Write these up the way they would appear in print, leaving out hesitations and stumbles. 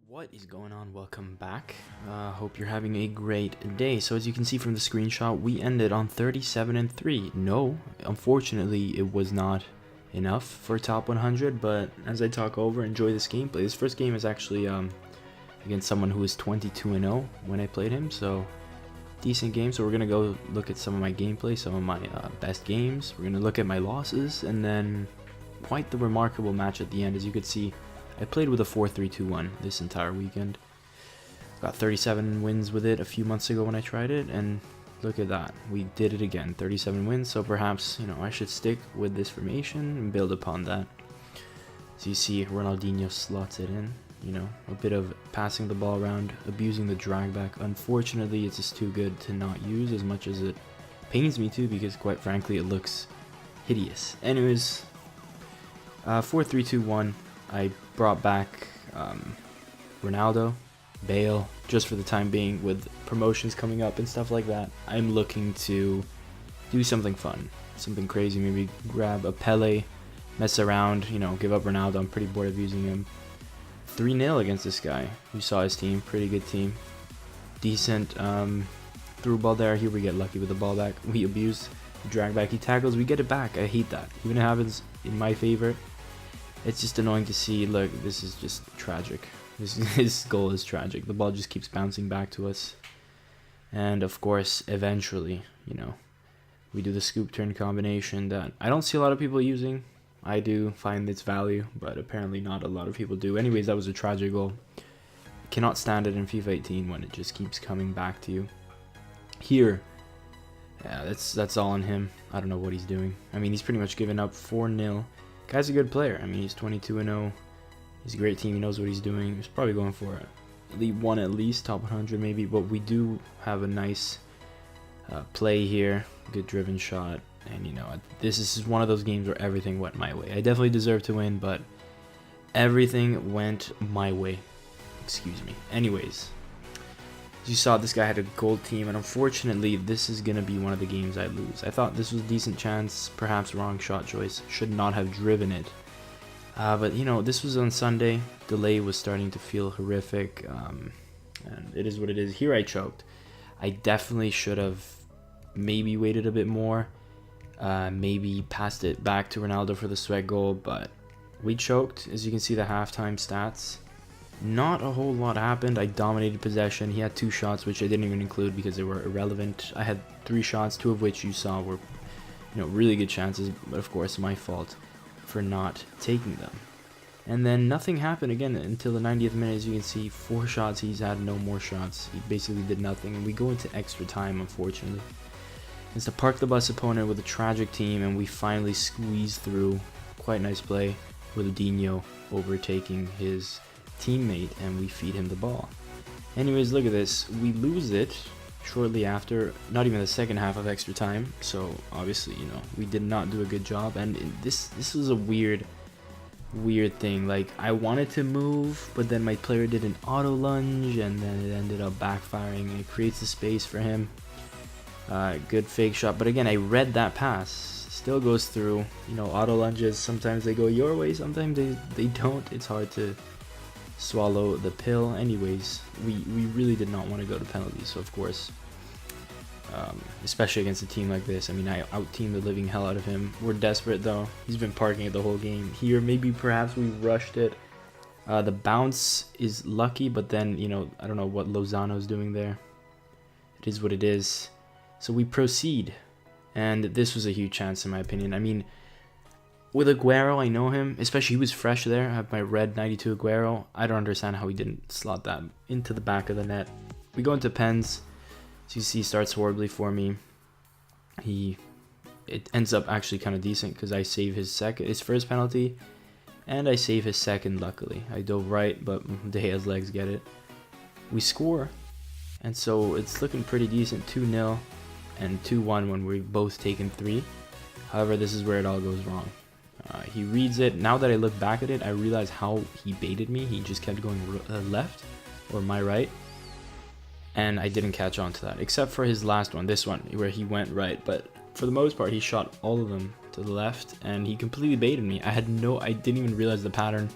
What is going on? Welcome back. Hope you're having a great day. So as you can see from the screenshot, we ended on 37-3. No, unfortunately, it was not enough for top 100. But as I talk over, enjoy this gameplay. This first game is actually against someone who was 22-0 when I played him. So decent game. So we're gonna go look at some of my gameplay, some of my best games. We're gonna look at my losses, and then quite the remarkable match at the end. As you could see, I played with a 4-3-2-1 this entire weekend. Got 37 wins with it a few months ago when I tried it, and look at that. We did it again, 37 wins, so perhaps, I should stick with this formation and build upon that. So you see Ronaldinho slots it in, a bit of passing the ball around, abusing the drag back. Unfortunately, it's just too good to not use, as much as it pains me to, because quite frankly, it looks hideous. Anyways, 4-3-2-1. I brought back Ronaldo, Bale, just for the time being. With promotions coming up and stuff like that, I'm looking to do something fun, something crazy. Maybe grab a Pele, mess around, give up Ronaldo. I'm pretty bored of using him. 3-0 against this guy. You saw his team, pretty good team. Decent through ball there. Here we get lucky with the ball back. We abuse the drag back. He tackles, we get it back. I hate that. Even if it happens in my favor, it's just annoying to see. Look, this is just tragic. This goal is tragic. The ball just keeps bouncing back to us. And of course, eventually, we do the scoop turn combination that I don't see a lot of people using. I do find its value, but apparently not a lot of people do. Anyways, that was a tragic goal. Cannot stand it in FIFA 18 when it just keeps coming back to you. Here, yeah, that's all on him. I don't know what he's doing. I mean, he's pretty much given up 4-0. Guy's a good player. I mean, he's 22-0. He's a great team. He knows what he's doing. He's probably going for Elite 1 at least, top 100 maybe. But we do have a nice play here. Good driven shot. And, this is one of those games where everything went my way. I definitely deserve to win, but everything went my way. Excuse me. Anyways, as you saw, this guy had a gold team, and unfortunately, this is going to be one of the games I lose. I thought this was a decent chance, perhaps wrong shot choice, should not have driven it. But, this was on Sunday. Delay was starting to feel horrific, and it is what it is. Here I choked. I definitely should have maybe waited a bit more, maybe passed it back to Ronaldo for the sweat goal, but we choked. As you can see, the halftime stats. Not a whole lot happened. I dominated possession. He had 2 shots, which I didn't even include because they were irrelevant. I had 3 shots, 2 of which you saw were, really good chances. But of course, my fault for not taking them. And then nothing happened again until the 90th minute. As you can see, 4 shots. He's had no more shots. He basically did nothing. And we go into extra time, unfortunately. It's to park the bus opponent with a tragic team, and we finally squeeze through. Quite nice play with Dino overtaking his teammate, and we feed him the ball. Anyways, look at this. We lose it shortly after, not even the second half of extra time. So obviously, we did not do a good job, and this was a weird thing. Like, I wanted to move, but then my player did an auto lunge, and then it ended up backfiring. It creates the space for him. Good fake shot, but again, I read that pass. Still goes through. Auto lunges, sometimes they go your way, sometimes they don't. It's hard to swallow the pill. Anyways, we really did not want to go to penalties, so of course, especially against a team like this, I mean, I out-teamed the living hell out of him. We're desperate though. He's been parking it the whole game. Here, maybe perhaps we rushed it. The bounce is lucky, but then, I don't know what Lozano's doing there. It is what it is. So we proceed, and this was a huge chance in my opinion. I mean, with Aguero, I know him, especially he was fresh there. I have my red 92 Aguero. I don't understand how he didn't slot that into the back of the net. We go into pens. So you see, starts horribly for me. It ends up actually kind of decent because I save his first penalty, and I save his second. Luckily, I dove right, but De Gea's legs get it. We score, and so it's looking pretty decent. 2-0 and 2-1 when we've both taken 3. However, this is where it all goes wrong. He reads it. Now that I look back at it, I realize how he baited me. He just kept going left or my right, and I didn't catch on to that, except for his last one, this one, where he went right. But for the most part, he shot all of them to the left, and he completely baited me. I didn't even realize the pattern.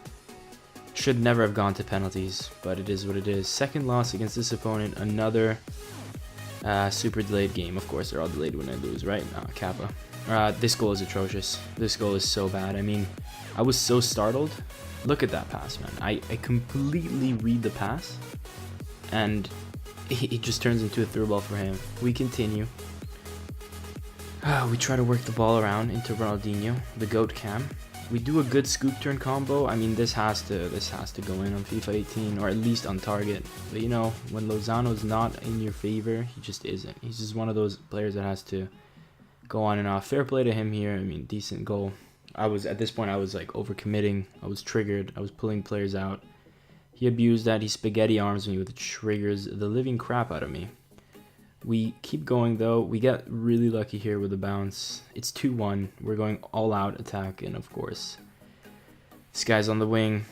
Should never have gone to penalties, but it is what it is. Second loss against this opponent, another super delayed game. Of course, they're all delayed when I lose, right? Kappa. This goal is atrocious. This goal is so bad. I mean, I was so startled. Look at that pass, man. I completely read the pass, and it just turns into a through ball for him. We continue. We try to work the ball around into Ronaldinho, the GOAT cam. We do a good scoop turn combo. I mean, this has to go in on FIFA 18, or at least on target. But you know, when Lozano's not in your favor, he just isn't. He's just one of those players that has to go on and off. Fair play to him here. I mean, decent goal. At this point I was like overcommitting. I was triggered. I was pulling players out. He abused that. He spaghetti arms me with triggers the living crap out of me. We keep going though. We get really lucky here with the bounce. It's 2-1. We're going all out attack, and of course, this guy's on the wing.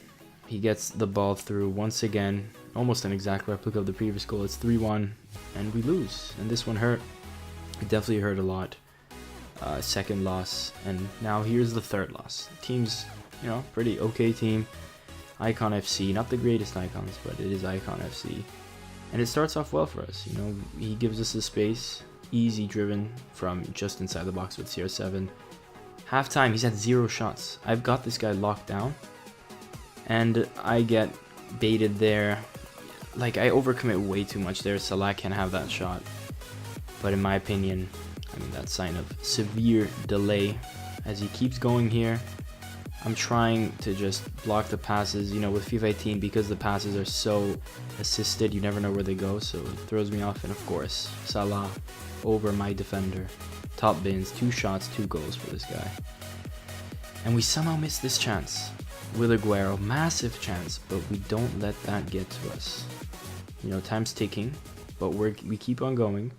He gets the ball through once again. Almost an exact replica of the previous goal. It's 3-1, and we lose. And this one hurt. It definitely hurt a lot. Second loss, and now here's the third loss. Team's, you know, pretty okay team. Icon FC, not the greatest icons, but it is Icon FC. And it starts off well for us. You know, he gives us the space, easy driven from just inside the box with CR7. Halftime, he's had 0 shots. I've got this guy locked down, and I get baited there. Like, I overcommit way too much there. Salah can't have that shot. But in my opinion, I mean, that's sign of severe delay. As he keeps going here, I'm trying to just block the passes. You know, with FIFA 18, because the passes are so assisted, you never know where they go, so it throws me off. And of course, Salah over my defender. Top bins, 2 shots, 2 goals for this guy. And we somehow miss this chance with Aguero. Massive chance, but we don't let that get to us. You know, time's ticking, but we keep on going.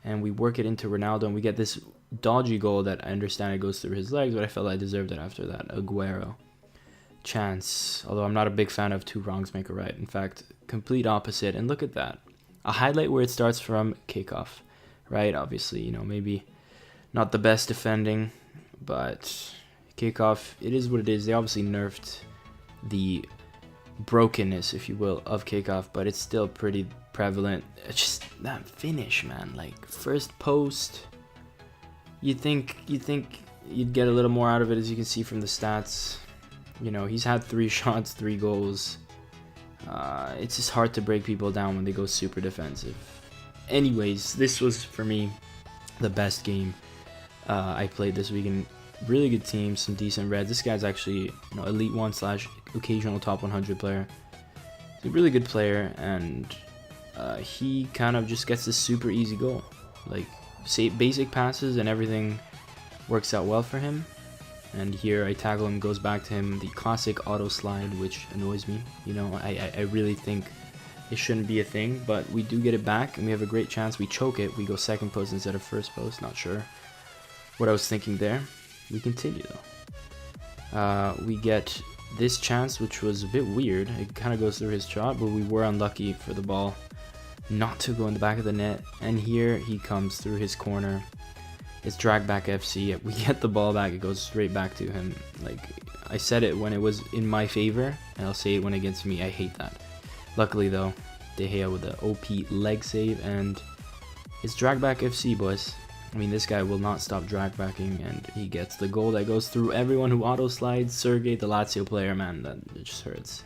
And we work it into Ronaldo, and we get this dodgy goal that I understand it goes through his legs, but I felt I deserved it after that. Aguero. Chance. Although I'm not a big fan of 2 wrongs make a right. In fact, complete opposite. And look at that. A highlight where it starts from kickoff. Right? Obviously, you know, maybe not the best defending, but kickoff, it is what it is. They obviously nerfed the brokenness, if you will, of kickoff, but it's still pretty prevalent. It's just that finish, man. Like, first post, you'd think you'd get a little more out of it, as you can see from the stats. You know, he's had 3 shots, 3 goals. It's just hard to break people down when they go super defensive. Anyways, this was for me the best game I played this weekend. Really good team, some decent reds. This guy's actually, you know, Elite 1 / occasional top 100 player. He's a really good player, and he kind of just gets this super easy goal. Like, say basic passes and everything works out well for him. And here I tackle him, goes back to him, the classic auto slide, which annoys me. You know, I really think it shouldn't be a thing, but we do get it back, and we have a great chance. We choke it. We go second post instead of first post. Not sure what I was thinking there. We continue though. We get this chance, which was a bit weird. It kind of goes through his shot, but we were unlucky for the ball not to go in the back of the net. And here he comes through his corner. It's drag back FC. We get the ball back. It goes straight back to him. Like, I said it when it was in my favor, and I'll say it when against me. I hate that. Luckily though, De Gea with the OP leg save, and it's drag back FC, boys. I mean, this guy will not stop drag backing, and he gets the goal that goes through everyone who auto slides. Sergey, the Lazio player, man, that it just hurts.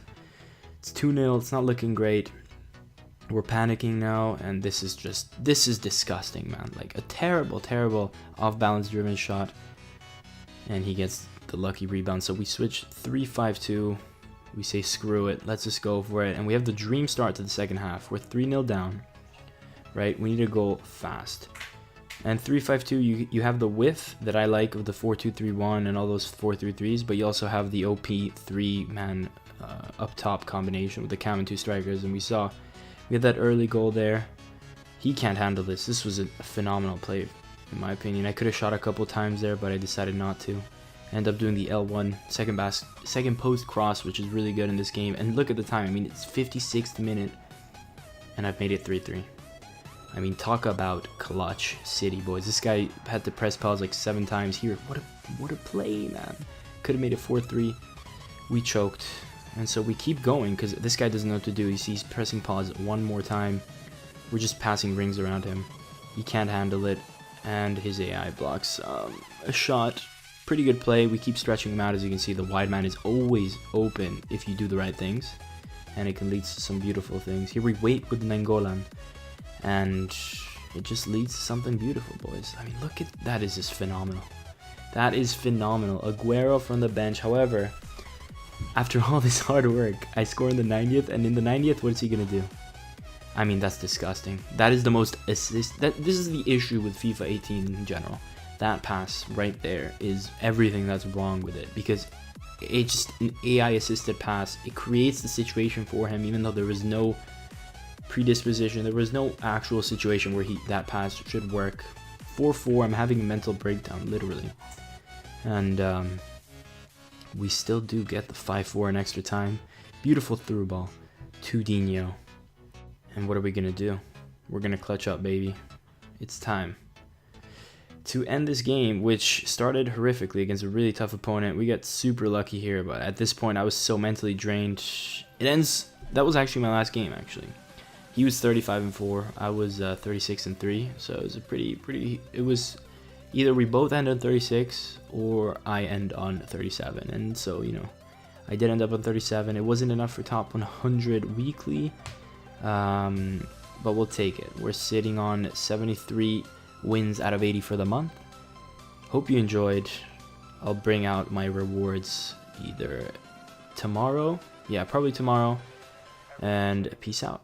It's 2-0. It's not looking great. We're panicking now, and this is disgusting, man. Like, a terrible off-balance driven shot, and he gets the lucky rebound. So we switch 3-5-2. We say screw it, let's just go for it, and we have the dream start to the second half. We're 3-0 down, right? We need to go fast. And 3-5-2, you have the width that I like of the 4-2-3-1 and all those 4-3-3s, but you also have the OP 3-man up top combination with the cam and 2 strikers, and we had that early goal there. He can't handle this. This was a phenomenal play, in my opinion. I could have shot a couple times there, but I decided not to. End up doing the L1 second post cross, which is really good in this game. And look at the time. I mean, it's 56th minute, and I've made it 3-3. I mean, talk about clutch city, boys. This guy had to press pause like 7 times here. What a play, man. Could have made it 4-3. We choked. And so we keep going because this guy doesn't know what to do. He's pressing pause one more time. We're just passing rings around him. He can't handle it, and his AI blocks a shot. Pretty good play. We keep stretching him out. As you can see, the wide man is always open if you do the right things, and it can lead to some beautiful things. Here we wait with Nangolan, and it just leads to something beautiful, boys. I mean, look at that. Is just phenomenal. That is phenomenal. Aguero from the bench. However, after all this hard work, I score in the 90th, and in the 90th, what is he gonna do? I mean, that's disgusting. That is the most assist. This is the issue with FIFA 18 in general. That pass right there is everything that's wrong with it, because it's just an AI assisted pass. It creates the situation for him, even though there was no predisposition. There was no actual situation where that pass should work. 4-4. I'm having a mental breakdown, literally, and we still do get the 5-4 in extra time. Beautiful through ball to Dino. And what are we gonna do? We're gonna clutch up, baby. It's time to end this game, which started horrifically against a really tough opponent. We got super lucky here, but at this point I was so mentally drained. It ends. That was actually my last game, actually. He was 35-4. I was 36-3. So it was a pretty. It was either we both end on 36 or I end on 37. And so, you know, I did end up on 37. It wasn't enough for top 100 weekly. But we'll take it. We're sitting on 73 wins out of 80 for the month. Hope you enjoyed. I'll bring out my rewards either tomorrow. Yeah, probably tomorrow. And peace out.